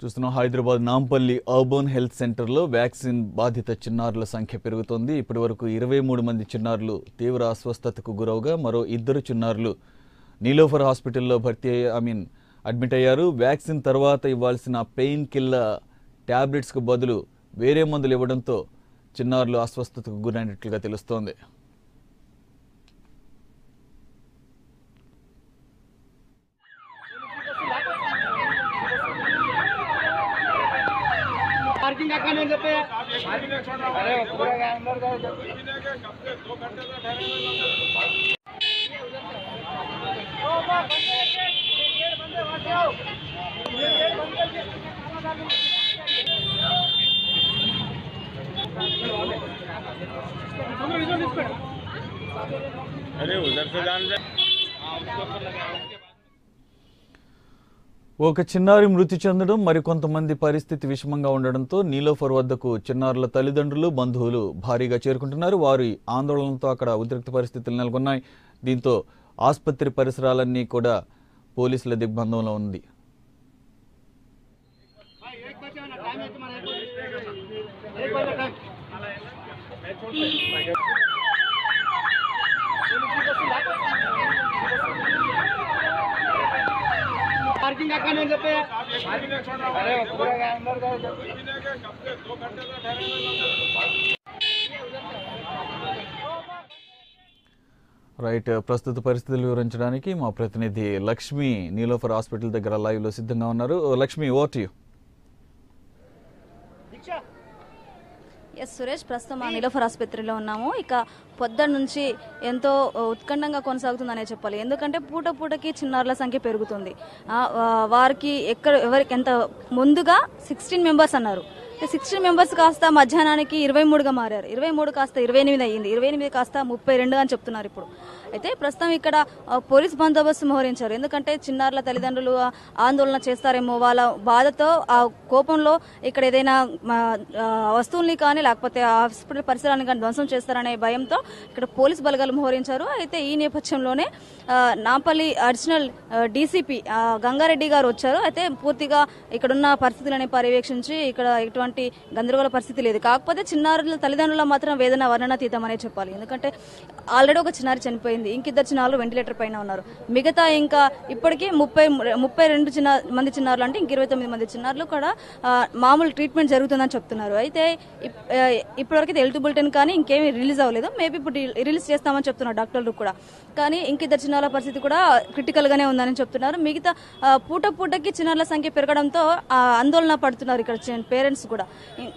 చూస్తున్నాం Hyderabad Nampally urban health సెంటర్లో vaccine బాధిత చిన్నారుల సంఖ్య పెరుగుతోంది. ఇప్పటివరకు 23 మంది చిన్నారులు తీవ్ర అస్వస్థతకు గురవగా మరో 2 చిన్నారులు నీలోఫర్ హాస్పిటల్లో అడ్మిట్ అయ్యారు. వ్యాక్సిన్ తర్వాత ఇవ్వాల్సిన పెయిన్ కిల్లర్ టాబ్లెట్స్కు బదులు వేరే మందులు ఇవ్వడంతో చిన్నారులు అస్వస్థతకు గురైనట్లుగా తెలుస్తోంది. पार्किंग का खाने से पे अरे पूरा के अंदर का कब से 2 घंटे से ठहरे अरे उधर से जान दे ఒక చిన్నారి మృతి చెందడం మరికొంతమంది పరిస్థితి విషమంగా ఉండడంతో నీలోఫర్ వద్దకు చిన్నారుల తల్లిదండ్రులు బంధువులు భారీగా చేరుకుంటున్నారు. వారి ఆందోళనతో అక్కడ ఉద్రిక్త పరిస్థితులు నెలకొన్నాయి. దీంతో ఆసుపత్రి పరిసరాలన్నీ కూడా పోలీసుల దిగ్బంధంలో ఉంది. पार्किंग का खाने से पे अरे पूरा के अंदर का कब से 2 घंटे से ठहरे రైట్, ప్రస్తుత పరిస్థితులు వివరించడానికి మా ప్రతినిధి లక్ష్మి నీలోఫర్ హాస్పిటల్ దగ్గర లైవ్లో సిద్ధంగా ఉన్నారు. Lakshmi, over to you. Yes Suresh, ప్రస్తుతం మా నీలోఫర్ ఆసుపత్రిలో ఉన్నాము. ఇక పొద్దున్న నుంచి ఎంతో ఉత్కంఠంగా కొనసాగుతుందనే చెప్పాలి. ఎందుకంటే పూటకి చిన్నారుల సంఖ్య పెరుగుతుంది. వారికి ఎవరికి ఎంత ముందుగా 16 మెంబర్స్ అన్నారు. 16 మెంబర్స్ కాస్త మధ్యాహ్నానికి 23గా మారారు. 23 కాస్త 28 అయ్యింది. 28 కాస్త 32 అని చెప్తున్నారు ఇప్పుడు. అయితే ప్రస్తుతం ఇక్కడ పోలీస్ బందోబస్తు మోహరించారు. ఎందుకంటే చిన్నారుల తల్లిదండ్రులు ఆందోళన చేస్తారేమో, వాళ్ళ బాధతో ఆ కోపంలో ఇక్కడ ఏదైనా వస్తువుల్ని కానీ లేకపోతే హాస్పిటల్ పరిసరాలను కానీ ధ్వంసం చేస్తారనే భయంతో ఇక్కడ పోలీస్ బలగాలు మోహరించారు. అయితే ఈ నేపథ్యంలోనే నాంపల్లి అడిషనల్ డీసీపీ గంగారెడ్డి గారు వచ్చారు. అయితే పూర్తిగా ఇక్కడున్న పరిస్థితులని పర్యవేక్షించి ఇక్కడ ఎటువంటి గందరగోళ పరిస్థితి లేదు. కాకపోతే చిన్నారుల తల్లిదండ్రుల మాత్రం వేదన వర్ణనాతీతం అనే చెప్పాలి. ఎందుకంటే ఆల్రెడీ ఒక చిన్నారి చనిపోయింది, ఇంకిద్దరు చిన్నారులు వెంటిలేటర్ పైన ఉన్నారు. మిగతా ఇంకా ఇప్పటికీ 32 మంది చిన్నారులు, అంటే ఇంక 29 మంది చిన్నారులు కూడా మామూలు ట్రీట్మెంట్ జరుగుతుందని చెప్తున్నారు. అయితే ఇప్పటివరకు హెల్త్ బులెటిన్ కానీ ఇంకేమీ రిలీజ్ అవ్వలేదు. మేబీ ఇప్పుడు రిలీజ్ చేస్తామని చెప్తున్నారు డాక్టర్లు కూడా. కానీ ఇంకిద్దరు చిన్నారుల పరిస్థితి కూడా క్రిటికల్ గానే ఉందని చెప్తున్నారు. మిగతా పూటకి చిన్నారుల సంఖ్య పెరగడంతో ఆందోళన పడుతున్నారు ఇక్కడ పేరెంట్స్ కూడా.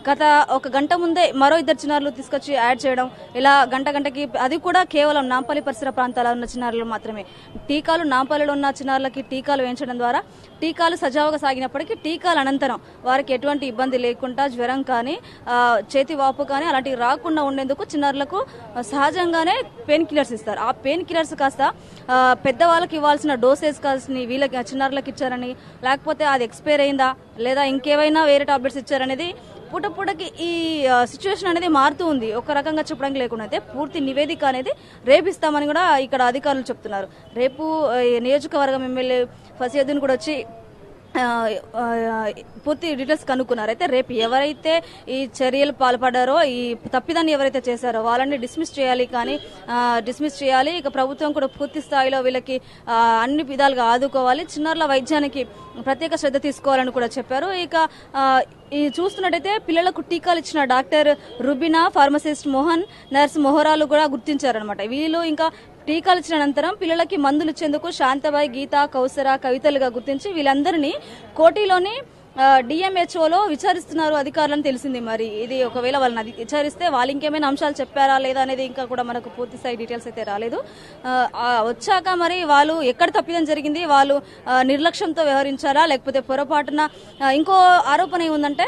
గత ఒక గంట ముందే మరో 2 చిన్నారులు తీసుకొచ్చి యాడ్ చేయడం, ఇలా గంటకి, అది కూడా కేవలం నాంపల్లి పరిసర ప్రాంతాల్లో ఉన్న చిన్నారులు మాత్రమే. టీకాలు నాంపల్లిలో ఉన్న చిన్నారులకి టీకాలు వేయించడం ద్వారా టీకాలు సజావుగా సాగినప్పటికీ టీకాల అనంతరం వారికి ఎటువంటి ఇబ్బంది లేకుండా జ్వరం కానీ చేతి వాపు కానీ అలాంటివి రాకుండా ఉండేందుకు చిన్నారులకు సహజంగానే పెయిన్ కిల్లర్స్ ఇస్తారు. ఆ పెయిన్ కిల్లర్స్ కాస్త పెద్దవాళ్ళకి ఇవ్వాల్సిన డోసేజ్ కాస్ట్ని వీళ్ళకి చిన్నారులకు ఇచ్చారని, లేకపోతే అది ఎక్స్పైర్ అయిందా లేదా ఇంకేమైనా వేరే టాబ్లెట్స్ ఇచ్చారనేది పూటకి ఈ సిచ్యువేషన్ అనేది మారుతూ ఉంది. ఒక రకంగా చెప్పడానికి లేకుండా అయితే పూర్తి నివేదిక అనేది రేపు ఇస్తామని కూడా ఇక్కడ అధికారులు చెప్తున్నారు. రేపు నియోజకవర్గం ఎమ్మెల్యే ఫసియుద్దీన్ కూడా వచ్చి పూర్తి డీటెయిల్స్ కనుక్కున్నారు. అయితే రేపు ఎవరైతే ఈ చర్యలు పాల్పడ్డారో, ఈ తప్పిదాన్ని ఎవరైతే చేశారో వాళ్ళని డిస్మిస్ చేయాలి. ఇక ప్రభుత్వం కూడా పూర్తి స్థాయిలో వీళ్ళకి అన్ని విధాలుగా ఆదుకోవాలి. చిన్నారుల వైద్యానికి ప్రత్యేక శ్రద్ధ తీసుకోవాలని కూడా చెప్పారు. ఇక చూస్తున్నట్టయితే పిల్లలకు టీకాలు ఇచ్చిన doctor Rubina, pharmacist Mohan, nurse మొహరాలు కూడా గుర్తించారనమాట. వీళ్ళు ఇంకా టీకాలు ఇచ్చిన అనంతరం పిల్లలకి మందులు ఇచ్చేందుకు శాంతబాయి, గీత, కౌసర, కవితలుగా గుర్తించి వీళ్ళందరినీ కోటిలోని డిఎంహెచ్ఓలో విచారిస్తున్నారు అధికారులను తెలిసింది. మరి ఇది ఒకవేళ వాళ్ళని విచారిస్తే వాళ్ళు ఇంకేమైనా అంశాలు చెప్పారా లేదా అనేది ఇంకా కూడా మనకు పూర్తి స్థాయి డీటెయిల్స్ అయితే రాలేదు. వచ్చాక మరి వాళ్ళు ఎక్కడ తప్పిదం జరిగింది, వాళ్ళు నిర్లక్ష్యంతో వ్యవహరించారా లేకపోతే పొరపాటున, ఇంకో ఆరోపణ ఏముందంటే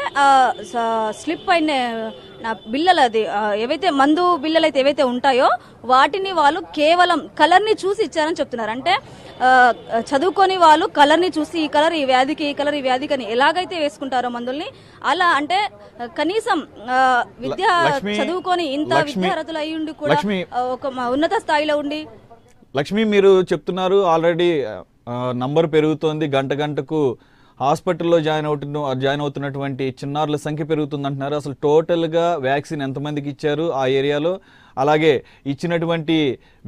స్లిప్ పైన బిల్లలు, అది ఏవైతే మందు బిల్లలు అయితే ఏవైతే ఉంటాయో వాటిని వాళ్ళు కేవలం కలర్ని చూసి ఇచ్చారని చెప్తున్నారు. అంటే చదువుకొని వాళ్ళు కలర్ని చూసి ఈ కలర్ ఈ వ్యాధికి, ఈ కలర్ ఈ వ్యాధికి అని ఎలాగైతే వేసుకుంటారో మందుల్ని, అలా అంటే కనీసం విద్య చదువుకొని ఇంత విద్యార్థులు అయి ఉండి కూడా ఒక ఉన్నత స్థాయిలో ఉండి. లక్ష్మి, మీరు చెప్తున్నారు ఆల్రెడీ నంబర్ పెరుగుతోంది, గంటకు హాస్పిటల్లో జాయిన్ అవుతున్నటువంటి చిన్నారుల సంఖ్య పెరుగుతుందంటున్నారు. అసలు టోటల్గా వ్యాక్సిన్ ఎంతమందికి ఇచ్చారు ఆ ఏరియాలో, అలాగే ఇచ్చినటువంటి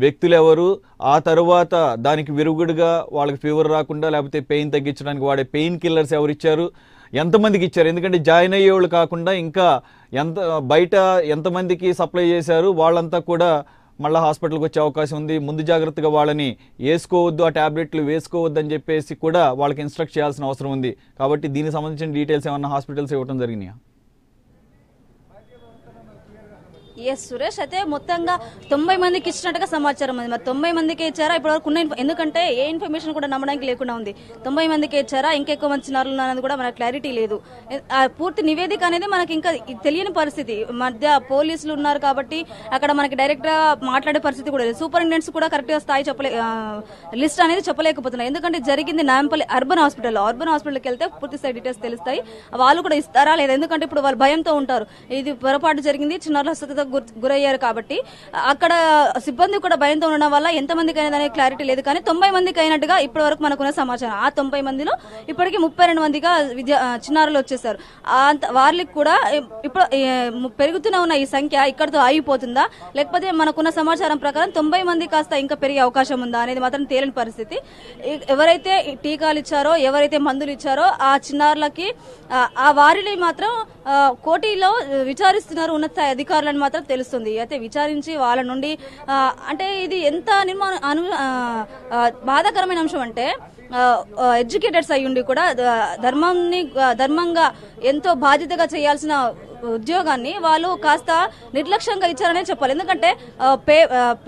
వ్యక్తులు ఎవరు, ఆ తరువాత దానికి విరుగుడుగా వాళ్ళకి ఫీవర్ రాకుండా లేకపోతే పెయిన్ తగ్గించడానికి వాడే పెయిన్ కిల్లర్స్ ఎవరు ఇచ్చారు, ఎంతమందికి ఇచ్చారు, ఎందుకంటే జాయిన్ అయ్యేవాళ్ళు కాకుండా ఇంకా బయట ఎంతమందికి సప్లై చేశారు, వాళ్ళంతా కూడా మళ్ళీ హాస్పిటల్కి వచ్చే అవకాశం ఉంది. ముందు జాగ్రత్తగా వాళ్ళని వేసుకోవద్దు, ఆ ట్యాబ్లెట్లు వేసుకోవద్దు అని చెప్పేసి కూడా వాళ్ళకి ఇన్స్ట్రక్ట్ చేయాల్సిన అవసరం ఉంది. కాబట్టి దీనికి సంబంధించిన డీటెయిల్స్ ఏమన్నా హాస్పిటల్స్ ఇవ్వడం జరిగినాయా? ఎస్ సురేష్, అయితే మొత్తంగా 90 మందికి ఇచ్చినట్టుగా సమాచారం ఉంది. మరి 90 మందికి ఇచ్చారా ఇప్పటివరకు ఎందుకంటే ఏ ఇన్ఫర్మేషన్ కూడా నమ్మడానికి లేకుండా ఉంది. 90 మందికి ఇచ్చారా, ఇంకెక్కువ మంది చిన్నారులు ఉన్నారని కూడా మనకు క్లారిటీ లేదు. ఆ పూర్తి నివేదిక అనేది మనకి ఇంకా తెలియని పరిస్థితి. మధ్య పోలీసులు ఉన్నారు కాబట్టి అక్కడ మనకి డైరెక్ట్ గా మాట్లాడే పరిస్థితి కూడా లేదు. సూపరింటెండెంట్స్ కూడా కరెక్ట్ గా స్థాయి లిస్ట్ అనేది చెప్పలేకపోతున్నారు. ఎందుకంటే జరిగింది నాంపల్లి అర్బన్ హాస్పిటల్కి వెళ్తే పూర్తి స్థాయి డీటెయిల్స్ తెలుస్తాయి. వాళ్ళు కూడా ఇస్తారా లేదా, ఎందుకంటే ఇప్పుడు వాళ్ళు భయంతో ఉంటారు. ఇది పొరపాటు జరిగింది, చిన్నారుల హస్తత గురయ్యారు కాబట్టి అక్కడ సిబ్బంది కూడా భయంతో ఉండడం వల్ల ఎంతమందికి అయినది అనేది క్లారిటీ లేదు. కానీ 90 మందికి అయినట్టుగా ఇప్పటి వరకు మనకున్న సమాచారం. ఆ 90 మందిలో ఇప్పటికీ 32 మందిగా చిన్నారులు వచ్చేసారు. వాళ్ళకి కూడా ఇప్పుడు పెరుగుతూనే ఉన్న ఈ సంఖ్య ఇక్కడతో ఆగిపోతుందా, లేకపోతే మనకున్న సమాచారం ప్రకారం 90 మంది కాస్త ఇంకా పెరిగే అవకాశం ఉందా అనేది మాత్రం తేలిన పరిస్థితి. ఎవరైతే టీకాలు ఇచ్చారో, ఎవరైతే మందులు ఇచ్చారో ఆ చిన్నారులకి ఆ వారిని మాత్రం కోటిలో విచారిస్తున్నారు ఉన్నత అధికారులను మాత్రం తెలుస్తుంది. అయితే విచారించి వాళ్ళ నుండి అంటే ఇది ఎంత బాధాకరమైన అంశం అంటే ఎడ్యుకేటెడ్స్ అయ్యుండి కూడా ధర్మంగా ఎంతో బాధ్యతగా చేయాల్సిన ఉద్యోగాన్ని వాళ్ళు కాస్త నిర్లక్ష్యంగా ఇచ్చారనే చెప్పాలి. ఎందుకంటే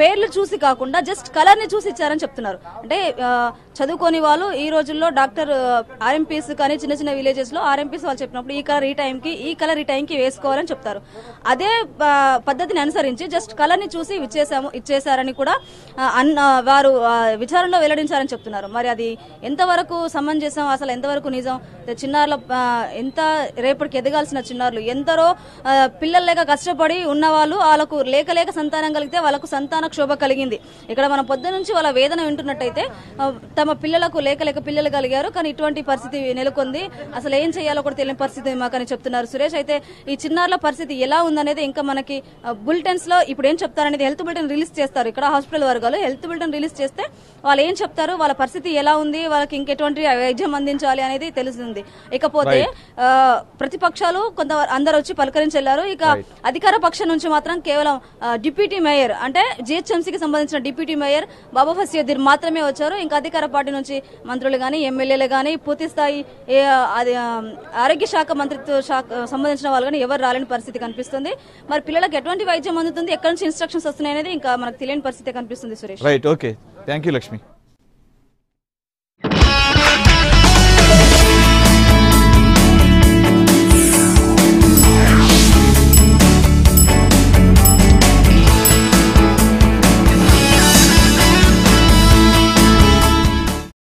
పేర్లు చూసి కాకుండా జస్ట్ కలర్ ని చూసి ఇచ్చారని చెప్తున్నారు. అంటే చదువుకోని వాళ్ళు ఈ రోజుల్లో డాక్టర్ ఆర్ఎంపీస్ కానీ చిన్న చిన్న విలేజెస్ లో ఆర్ఎంపీస్ వాళ్ళు చెప్పినప్పుడు ఈ కలర్ ఈ టైంకి వేసుకోవాలని చెప్తారు. అదే పద్ధతిని అనుసరించి జస్ట్ కలర్ ని చూసి ఇచ్చేసారని కూడా వారు విచారణలో వెల్లడించారని చెప్తున్నారు. మరి అది ఎంతవరకు సమంజసం, అసలు ఎంతవరకు నిజం? చిన్నారుల రేపటికి ఎదగాల్సిన చిన్నారులు ఎందరో పిల్లలు లేక కష్టపడి ఉన్న వాళ్ళు, వాళ్ళకు లేక సంతానం కలిగితే వాళ్ళకు సంతాన క్షోభ కలిగింది. ఇక్కడ మనం పొద్దు నుంచి వాళ్ళ వేదన వింటున్నట్టయితే తమ పిల్లలకు లేక పిల్లలు కలిగారు, కానీ ఇటువంటి పరిస్థితి నెలకొంది. అసలు ఏం చేయాలో కూడా తెలియని పరిస్థితి మాకని చెప్తున్నారు సురేష్. అయితే ఈ చిన్నారుల పరిస్థితి ఎలా ఉందనేది ఇంకా మనకి బులెటిన్స్ లో ఇప్పుడు ఏం చెప్తారనేది హెల్త్ బులెటిన్ రిలీజ్ చేస్తారు. ఇక్కడ హాస్పిటల్ వర్గాలు హెల్త్ బులెటిన్ రిలీజ్ చేస్తే వాళ్ళు ఏం చెప్తారు, వాళ్ళ పరిస్థితి ఎలా ఉంది, వాళ్ళకి ఇంకెటువంటి వైద్యం అందించాలి అనేది తెలుస్తుంది. ఇకపోతే ప్రతిపక్షాలు అందరూ వచ్చి పలకరించి వెళ్లారు. ఇక అధికార పక్షం నుంచి మాత్రం కేవలం డిప్యూటీ మేయర్ అంటే జిహెచ్ఎంసీకి సంబంధించిన డిప్యూటీ మేయర్ బాబా ఫసియుద్దీన్ మాత్రమే వచ్చారు. ఇంకా అధికార పార్టీ నుంచి మంత్రులు గానీ ఎమ్మెల్యేలు గానీ పూర్తి స్థాయి ఆరోగ్య శాఖ మంత్రిత్వ శాఖ సంబంధించిన వాళ్ళు కానీ ఎవరు రాలేని పరిస్థితి కనిపిస్తుంది. మరి పిల్లలకు ఎటువంటి వైద్యం అందుతుంది, ఎక్కడి నుంచి ఇన్స్ట్రక్షన్స్ వస్తున్నాయి అనేది ఇంకా మనకు తెలియని పరిస్థితి కనిపిస్తుంది Suresh. Right, okay, thank you Lakshmi.